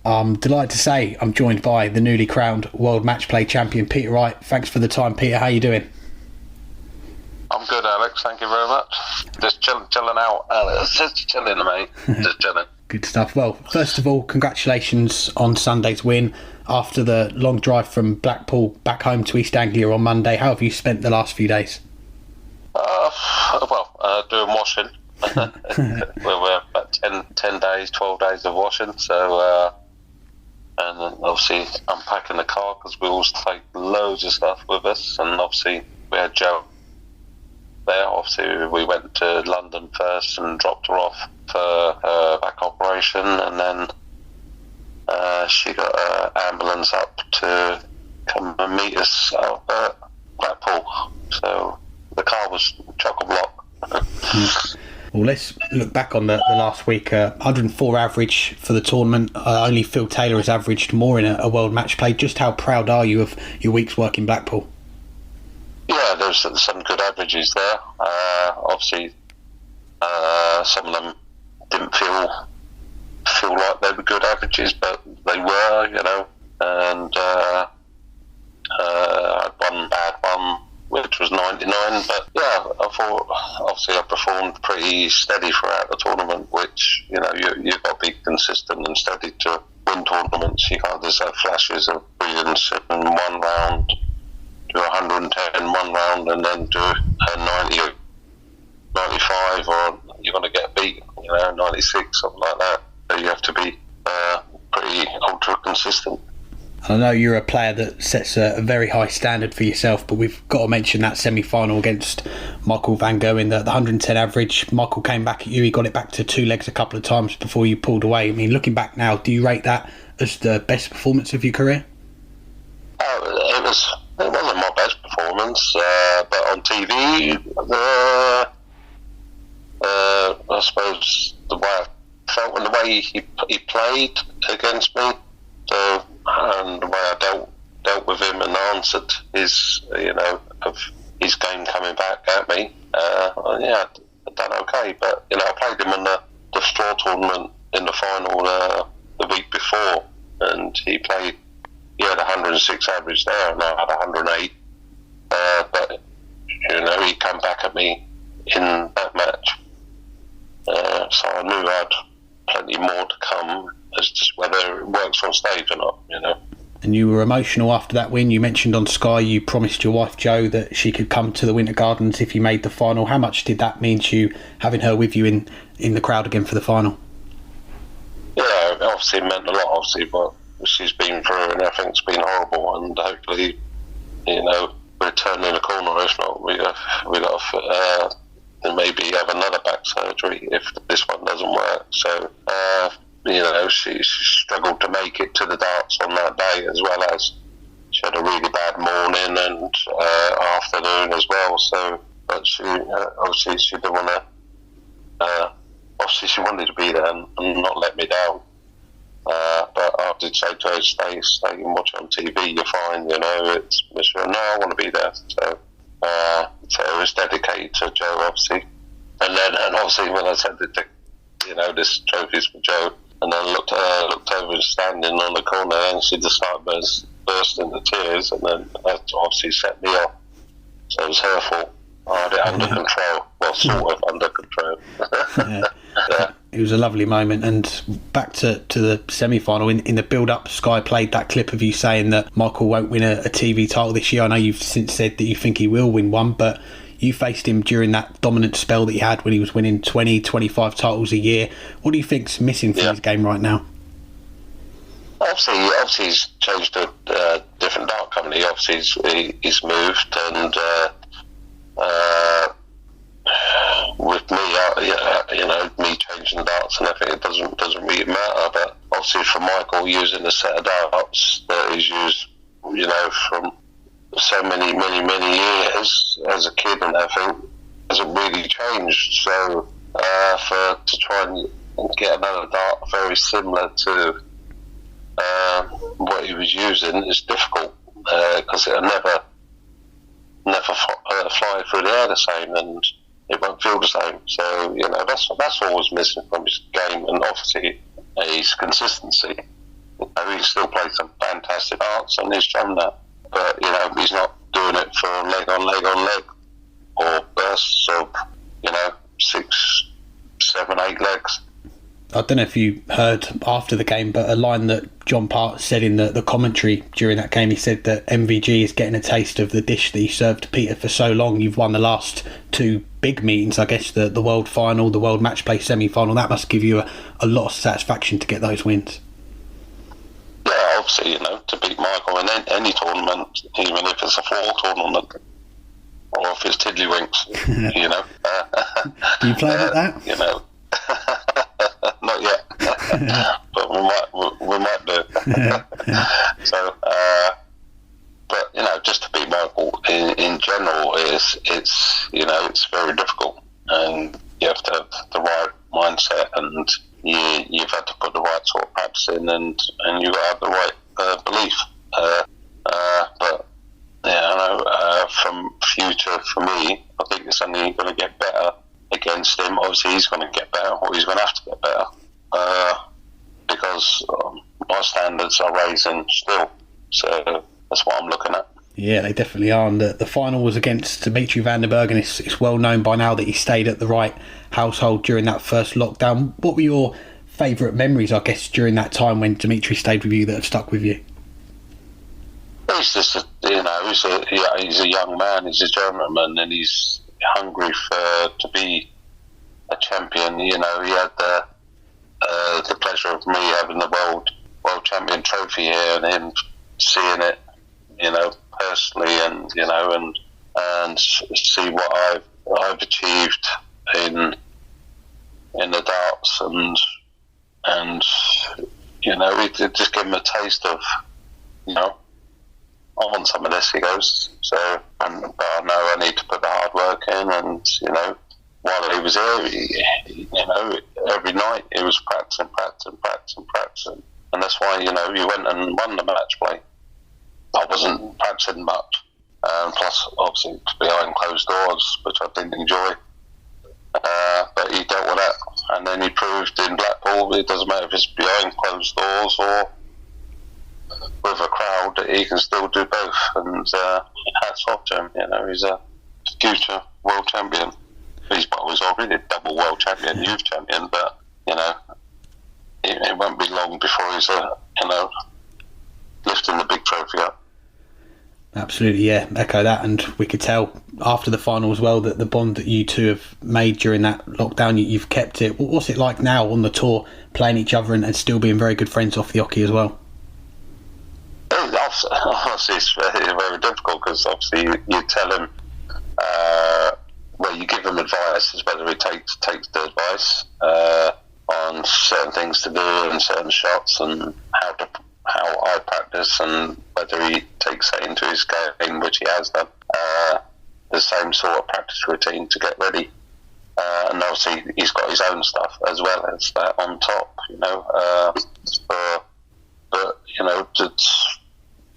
I'm delighted to say I'm joined by the newly crowned World Matchplay champion, Peter Wright. Thanks for the time, Peter. How are you doing? I'm good, Alex. Thank you very much. Just chilling out, Alex. Just chilling, mate. Just chilling. Good stuff. Well, first of all, congratulations on Sunday's win. After the long drive from Blackpool back home to East Anglia on Monday, how have you spent the last few days? Doing washing. We're about 10 days, 12 days of washing. So, and then obviously unpacking the car because we always take loads of stuff with us. And obviously we had Joe there. Obviously we went to London first and dropped her off for her back operation, and then she got an ambulance up to come and meet us out at Blackpool. So the car was chock-a-block. Well, let's look back on the last week. 104 average for the tournament. Only Phil Taylor has averaged more in a World Matchplay. Just how proud are you of your week's work in Blackpool? Yeah, there's some good averages there. Obviously, some of them didn't feel like they were good averages, but they were, And I had one bad one, which was 99. But yeah, I thought obviously I performed pretty steady throughout the tournament, which you've got to be consistent and steady to win tournaments. You can't just have flashes of brilliance in one round, do 110 one round, and then do a 90 or 95, or you're going to get beat, 96, something like that. So you have to be pretty ultra consistent. I know you're a player that sets a very high standard for yourself, but we've got to mention that semi-final against Michael van Gogh in the 110 average. Michael came back at you, he got it back to two legs a couple of times before you pulled away. I mean, looking back now, do you rate that as the best performance of your career? It wasn't my best performance, but on TV, I suppose the way I felt and the way he played against me, and the way I dealt with him and answered his, of his game coming back at me, I've done okay. But I played him in the straw tournament in the final the week before, and he had 106 average there, and I had 108. But he came back at me in that match, so I knew I had plenty more to come. It's just whether it works on stage or not, And you were emotional after that win. You mentioned on Sky you promised your wife Jo that she could come to the Winter Gardens if you made the final. How much did that mean to you, having her with you in the crowd again for the final? Yeah, obviously it meant a lot, obviously, but she's been through and everything's been horrible, and hopefully, we're turning the corner. If not, we got maybe have another back surgery if this one doesn't work. So, she struggled to make it to the darts on that day, as well as she had a really bad morning and afternoon as well. So, but she obviously she didn't want to. Obviously, she wanted to be there and not let me down. But I did say to her, stay and watch it on TV. You're fine, It's no, I want to be there. So, it was dedicated to Joe, obviously. And obviously when I sent it to, this trophy's for Joe, and then looked over and standing on the corner, and she just started bursting into tears, and then that obviously set me off. So it was her fault. I had it under control, well, sort of under control. Yeah. It was a lovely moment. And back to the semi-final, in the build-up, Sky played that clip of you saying that Michael won't win a TV title this year. I know you've since said that you think he will win one, but you faced him during that dominant spell that he had when he was winning 20, 25 titles a year. What do you think's missing from his game right now? Obviously he's changed to a different dart company. Obviously he's moved, and with me, me changing darts and everything, it doesn't really matter. But obviously for Michael, using a set of darts that he's used, from so many years as a kid and everything, hasn't really changed. So to try and get another dart very similar to what he was using is difficult, because it'll never fly through the air the same, and it won't feel the same. So that's what was missing from his game, and obviously his consistency. he still plays some fantastic darts, and he's shown that. But he's not doing it for leg on leg on leg, or bursts of 6, 7, 8 legs. I don't know if you heard after the game, but a line that John Part said in the commentary during that game, he said that MVG is getting a taste of the dish that he served to Peter for so long. You've won the last 2 big meetings, I guess, the World Final, the World Matchplay semi-final. That must give you a lot of satisfaction to get those wins. Yeah, obviously, to beat Michael in any tournament, even if it's a 4 tournament, or if it's Tiddlywinks, Do you play like that? Not yet, but we might do. So, but just to beat Michael in general it's very difficult, and you have to have the right mindset, and you've had to put the right sort of practice in, and you've got to have the right belief. But from future for me, I think it's only going to get better against him. Obviously, he's going to get better, or he's going to have to get better, because my standards are raising still. So that's what I'm looking at. Yeah, they definitely are. And the final was against Dimitri van der Berg, and it's well known by now that he stayed at the right household during that first lockdown. What were your favourite memories, I guess, during that time when Dimitri stayed with you that have stuck with you? He's just, he's a young man, he's a gentleman, and he's hungry to be a champion. He had the pleasure of me having the world champion trophy here, and him seeing it, personally, and and see what I've achieved in the darts, and it just gave him a taste of, I want some of this, he goes. So, but I know I need to put the hard work in, and while he was here, every night he was practicing, and that's why he went and won the match play. I wasn't practicing much, plus obviously behind closed doors, which I didn't enjoy. But he dealt with that, and then he proved in Blackpool it doesn't matter if it's behind closed doors or with a crowd, that he can still do both. And hats off to him. He's a future world champion. He's already a double world champion, youth champion, but it won't be long before he's lifting the big trophy up. Absolutely, yeah, echo that. And we could tell after the final as well that the bond that you two have made during that lockdown, you've kept it. What's it like now on the tour, playing each other and still being very good friends off the hockey as well? Obviously, it's very difficult, because obviously you tell him, you give him advice, is whether he takes the advice on certain things to do and certain shots, and how I practice, and whether he takes that into his game, which he has done. The same sort of practice routine to get ready, and obviously he's got his own stuff as well as that on top.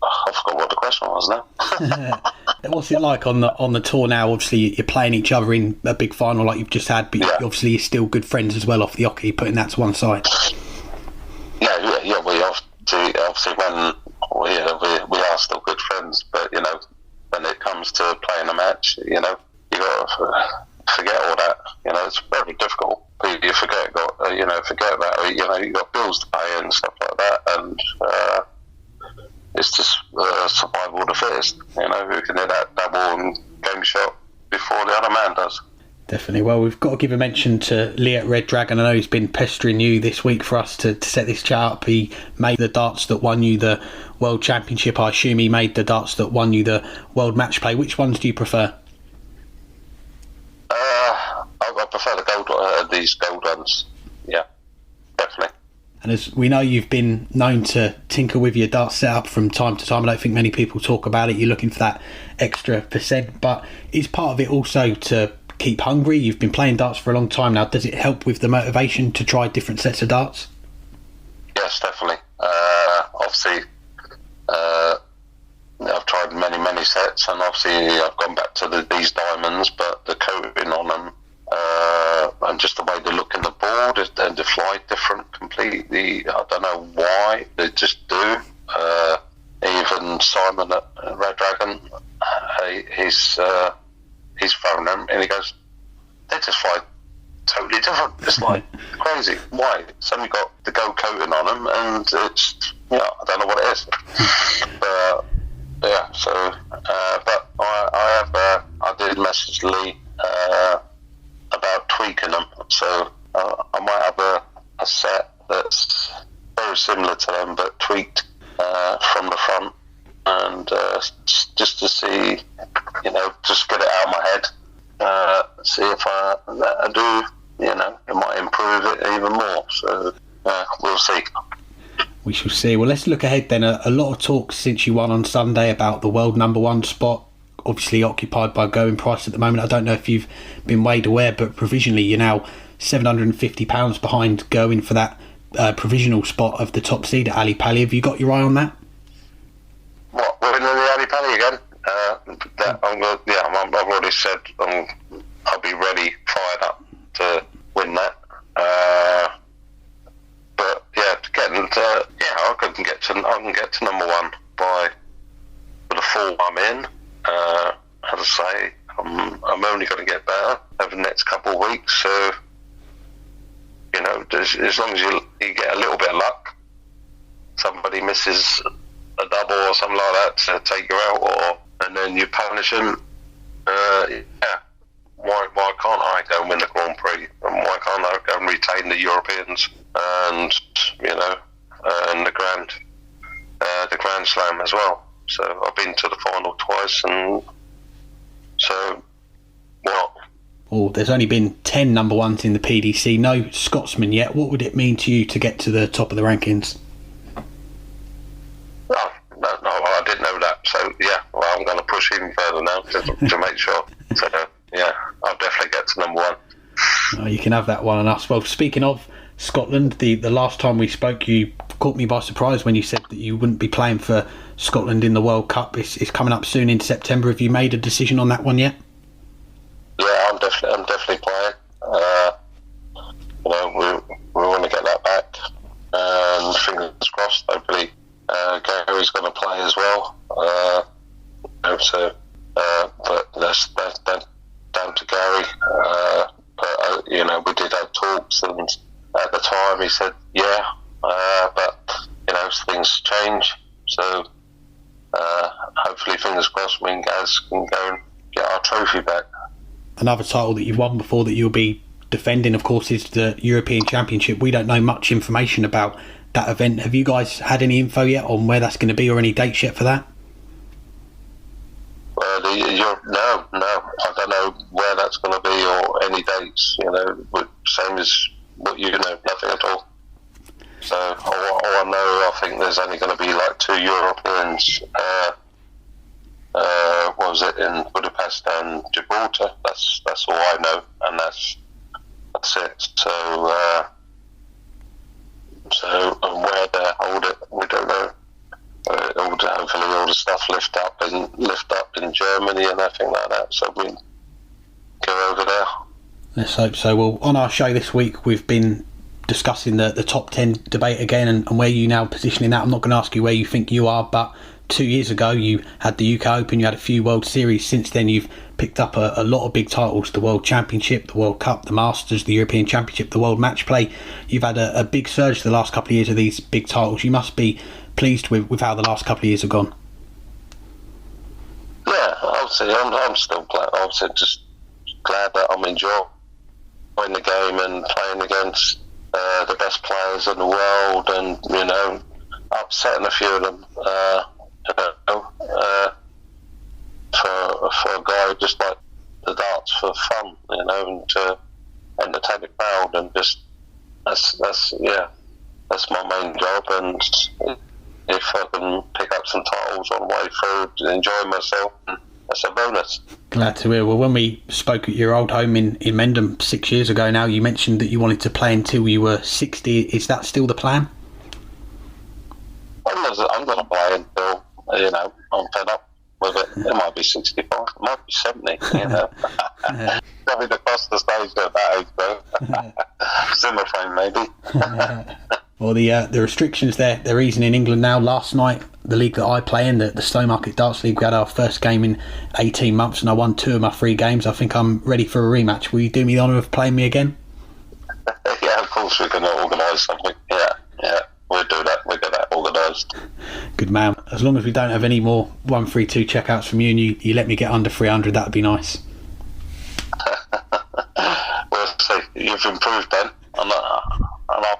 I forgot what the question was now. What's it like on the tour now? Obviously, you're playing each other in a big final like you've just had, but obviously you're still good friends as well off the hockey, putting that to one side. Yeah. We obviously when we are still good friends, but when it comes to playing a match, you got to forget all that. It's very difficult. You forget that. You got bills to pay and stuff like that, and it's just survival of the fittest. Who can hit that double and game shot before the other man does. Definitely. Well, we've got to give a mention to Lee at Red Dragon. I know he's been pestering you this week for us to set this chat up. He made the darts that won you the World Championship. I assume he made the darts that won you the World Matchplay. Which ones do you prefer? I prefer these gold ones. Yeah, definitely. And as we know, you've been known to tinker with your dart setup from time to time. I don't think many people talk about it. You're looking for that extra percent, but is part of it also to keep hungry? You've been playing darts for a long time now. Does it help with the motivation to try different sets of darts? Yes, definitely. Obviously, I've tried many sets, and obviously I've gone back to these diamonds, but the coating on them and just the way they look in the board, and they fly different completely. I don't know why, they just do. Even Simon at Red Dragon, he's phoned them and he goes, they just fly totally different. It's like crazy. Why? Somebody got the gold coating on them, and it's, I don't know what it is. But yeah, so but I did message Lee about tweaking them, so I might have a set that's very similar to them but tweaked from the front, and just to see, just get it out of my head, see if I do, it might improve it even more, so we'll see. We shall see. Well, let's look ahead then. A lot of talk since you won on Sunday about the world number one spot, obviously occupied by Going Price at the moment. I don't know if you've been made aware, but provisionally you're now £750 behind Going for that provisional spot of the top seed at Ali Pali. Have you got your eye on that? What, we're in the Ali Pali again? I've already said I'll be ready, fired up to win that. But yeah, I can get to number one by with the form I'm in. As I say, I'm only going to get better over the next couple of weeks. So as long as you get a little bit of luck, somebody misses a double or something like that to take you out, and then you punish them. Why can't I go and win the Grand Prix? And why can't I go and retain the Europeans and and the Grand Slam as well? So I've been to the final twice, and so what? Oh, there's only been 10 number ones in the PDC, no Scotsman yet. What would it mean to you to get to the top of the rankings? Oh, no, I didn't know that. So yeah, well, I'm going to push even further now to make sure. So yeah, I'll definitely get to number one. Oh, you can have that one on us. Well, speaking of Scotland, the last time we spoke, you caught me by surprise when you said that you wouldn't be playing for Scotland in the World Cup. It's coming up soon in September. Have you made a decision on that one yet? Yeah, I'm definitely playing. We want to get that back, and fingers crossed. Hopefully, Gary's going to play as well. But that's down to Gary. We did have talks, and at the time he said, but things change. So hopefully, fingers crossed, me and Gaz can go and get our trophy back. Another title that you've won before that you'll be defending, of course, is the European Championship. We don't know much information about that event. Have you guys had any info yet on where that's going to be, or any dates yet for that? No, I don't know where that's going to be or any dates. Same as what you know, nothing at all. So all I know, I think there's only going to be like 2 Europeans. What was it, in Budapest and Gibraltar? That's all I know, and that's it. So and where they hold it, we don't know. Hopefully all the stuff lift up in Germany and everything like that, so we go over there. Let's hope so. Well, on our show this week we've been discussing the top 10 debate again, and where you now positioning that. I'm not going to ask you where you think you are, but 2 years ago you had the UK Open, you had a few World Series. Since then you've picked up a lot of big titles: the World Championship, the World Cup, the Masters, the European Championship, the World Matchplay. You've had a big surge the last couple of years of these big titles. You must be pleased with how the last couple of years have gone. Yeah, obviously I'm still glad. Obviously just glad that I'm enjoying the game and playing against the best players in the world, and upsetting a few of them. For a guy who just like the darts for fun, and to entertain the crowd, and just that's my main job. And if I can pick up some titles on the way through, enjoy myself, that's a bonus. Glad to hear. Well, when we spoke at your old home in Mendham 6 years ago now, you mentioned that you wanted to play until you were 60. Is that still the plan? I'm going to play until I'm fed up. with it. It might be 65, it might be 70, you know. Coming across the stage at that age, though. Zimmer frame, maybe. Well, the restrictions they're easing in England now. Last night, the league that I play in, the Stowmarket Darts League, we had our first game in 18 months and I won 2 of my 3 games. I think I'm ready for a rematch. Will you do me the honour of playing me again? Yeah, of course we can organise something. Yeah, we'll do that. We'll get that organised. Good man. As long as we don't have any more 132 checkouts from you and you let me get under 300, that would be nice. We'll see. You've improved then. And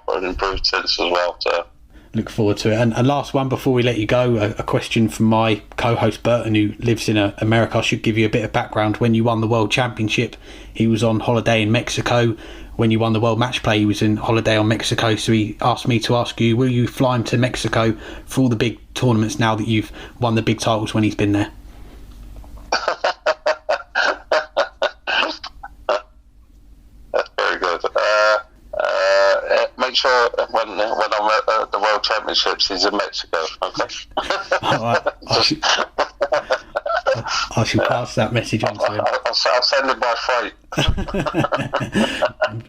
I've improved since as well, so look forward to it. And last one before we let you go, a question from my co-host Burton, who lives in America. I should give you a bit of background. When you won the World Championship, he was on holiday in Mexico. When you won the World Matchplay, he was in holiday on Mexico. So he asked me to ask you, will you fly him to Mexico for all the big tournaments now that you've won the big titles when he's been there? That's very good. Make sure when I'm at the World Championships, he's in Mexico. Okay. All right. I shall pass that message on to him. I'll send him by freight.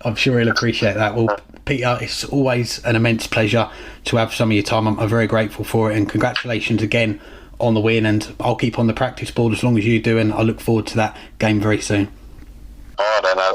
I'm sure he'll appreciate that. Well, Peter, it's always an immense pleasure to have some of your time. I'm very grateful for it, and congratulations again on the win. And I'll keep on the practice board as long as you do, and I look forward to that game very soon. All right then, Alex.